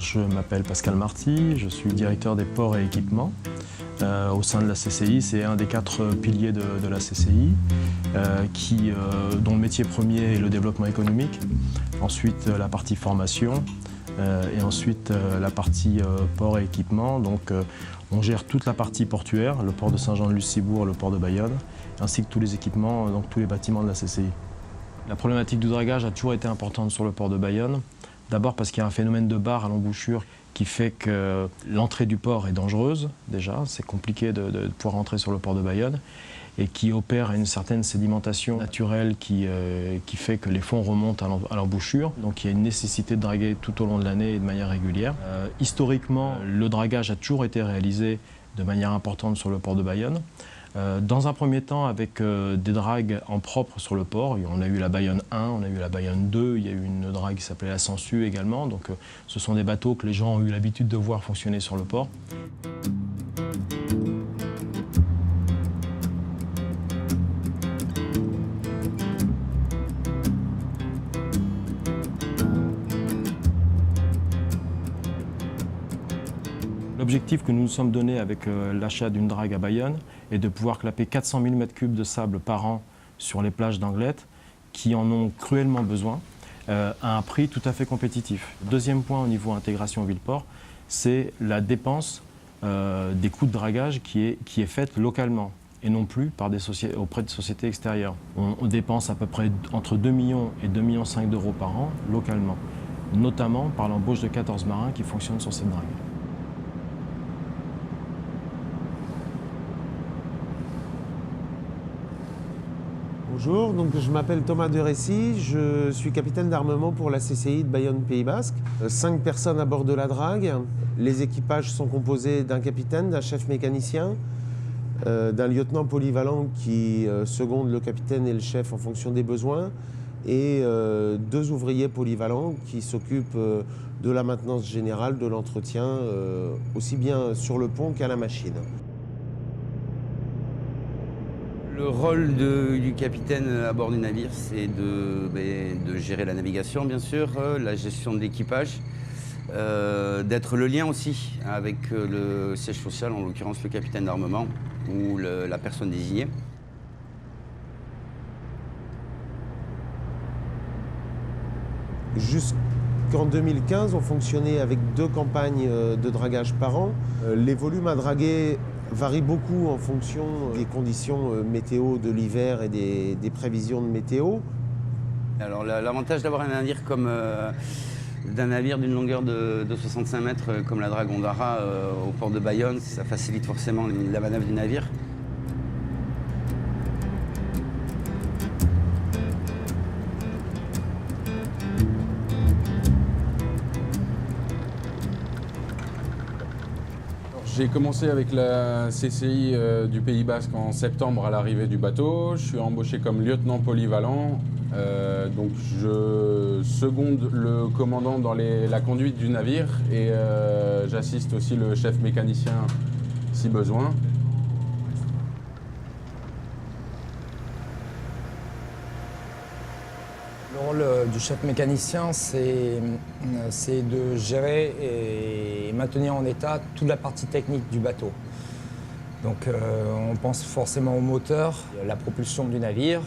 Je m'appelle Pascal Marty, je suis directeur des ports et équipements au sein de la CCI. C'est un des 4 piliers de la CCI dont le métier premier est le développement économique. Ensuite, la partie formation et ensuite la partie port et équipements. Donc, on gère toute la partie portuaire, le port de Saint-Jean-de-Luz-Ciboure, le port de Bayonne, ainsi que tous les équipements, donc tous les bâtiments de la CCI. La problématique du dragage a toujours été importante sur le port de Bayonne. D'abord parce qu'il y a un phénomène de barre à l'embouchure qui fait que l'entrée du port est dangereuse déjà, c'est compliqué de pouvoir entrer sur le port de Bayonne et qui opère une certaine sédimentation naturelle qui fait que les fonds remontent à l'embouchure. Donc il y a une nécessité de draguer tout au long de l'année et de manière régulière. Historiquement, le dragage a toujours été réalisé de manière importante sur le port de Bayonne. Dans un premier temps, avec des dragues en propre sur le port, on a eu la Bayonne 1, on a eu la Bayonne 2, il y a eu une drague qui s'appelait la Sangsue également. Donc ce sont des bateaux que les gens ont eu l'habitude de voir fonctionner sur le port. L'objectif que nous nous sommes donné avec l'achat d'une drague à Bayonne est de pouvoir clapper 400 000 m3 de sable par an sur les plages d'Anglet qui en ont cruellement besoin à un prix tout à fait compétitif. Deuxième point au niveau intégration ville-port, c'est la dépense des coûts de dragage qui est faite localement et non plus par auprès de sociétés extérieures. On dépense à peu près entre 2 millions et 2,5 millions d'euros par an localement, notamment par l'embauche de 14 marins qui fonctionnent sur cette drague. Bonjour, donc je m'appelle Thomas de Récy, je suis capitaine d'armement pour la CCI de Bayonne Pays Basque. 5 personnes à bord de la drague. Les équipages sont composés d'un capitaine, d'un chef mécanicien, d'un lieutenant polyvalent qui seconde le capitaine et le chef en fonction des besoins, et 2 ouvriers polyvalents qui s'occupent de la maintenance générale, de l'entretien, aussi bien sur le pont qu'à la machine. Le rôle du capitaine à bord du navire, c'est de gérer la navigation, bien sûr, la gestion de l'équipage, d'être le lien aussi avec le siège social, en l'occurrence le capitaine d'armement ou la personne désignée. Jusqu'en 2015, on fonctionnait avec 2 campagnes de dragage par an. Les volumes à draguer varient beaucoup en fonction des conditions météo de l'hiver et des prévisions de météo. Alors l'avantage d'avoir un navire comme d'un navire d'une longueur de 65 mètres comme la drague Ondara au port de Bayonne, ça facilite forcément la manœuvre du navire. J'ai commencé avec la CCI du Pays Basque en septembre à l'arrivée du bateau. Je suis embauché comme lieutenant polyvalent. Donc je seconde le commandant dans la conduite du navire et j'assiste aussi le chef mécanicien si besoin. Le rôle du chef mécanicien, c'est de gérer et maintenir en état toute la partie technique du bateau. Donc on pense forcément au moteur, la propulsion du navire,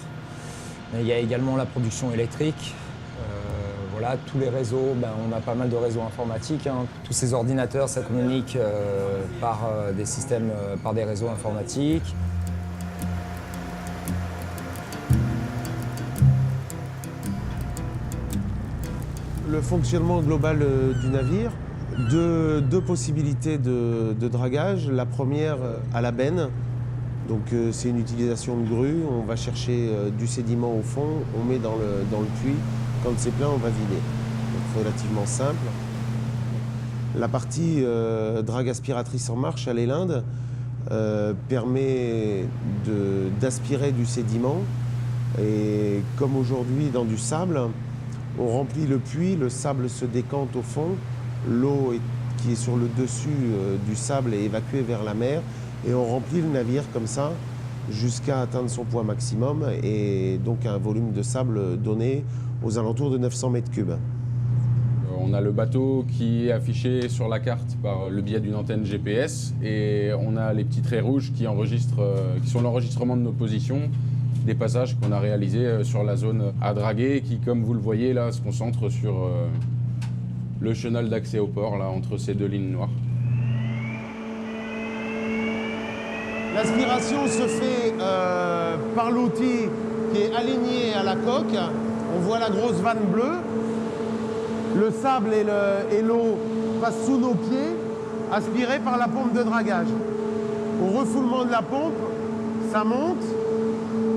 mais il y a également la production électrique. Voilà, tous les réseaux, on a pas mal de réseaux informatiques. Tous ces ordinateurs, ça communique par des systèmes, par des réseaux informatiques. Le fonctionnement global du navire, deux possibilités de dragage. La première à la benne, donc c'est une utilisation de grue. On va chercher du sédiment au fond, on met dans le puits. Quand c'est plein, on va vider. Donc relativement simple. La partie drague aspiratrice en marche à l'élinde permet d'aspirer du sédiment. Et comme aujourd'hui dans du sable, on remplit le puits, le sable se décante au fond, l'eau qui est sur le dessus du sable est évacuée vers la mer et on remplit le navire comme ça jusqu'à atteindre son poids maximum et donc un volume de sable donné aux alentours de 900 mètres cubes. On a le bateau qui est affiché sur la carte par le biais d'une antenne GPS et on a les petits traits rouges qui sont l'enregistrement de nos positions, des passages qu'on a réalisés sur la zone à draguer qui, comme vous le voyez là, se concentre sur le chenal d'accès au port, là, entre ces deux lignes noires. L'aspiration se fait par l'outil qui est aligné à la coque. On voit la grosse vanne bleue. Le sable et l'eau passent sous nos pieds, aspirés par la pompe de dragage. Au refoulement de la pompe, ça monte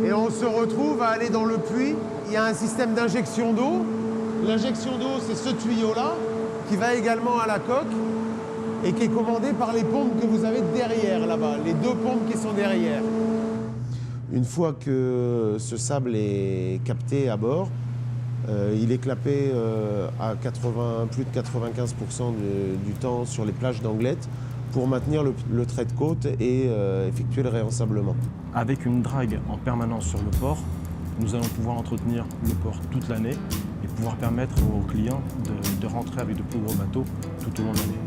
et on se retrouve à aller dans le puits. Il y a un système d'injection d'eau. L'injection d'eau, c'est ce tuyau-là qui va également à la coque et qui est commandé par les pompes que vous avez derrière là-bas, les deux pompes qui sont derrière. Une fois que ce sable est capté à bord, il est clapé à plus de 95% du temps sur les plages d'Angleterre pour maintenir le trait de côte et effectuer le réensablement. Avec une drague en permanence sur le port, nous allons pouvoir entretenir le port toute l'année et pouvoir permettre aux clients de rentrer avec de plus gros bateaux tout au long de l'année.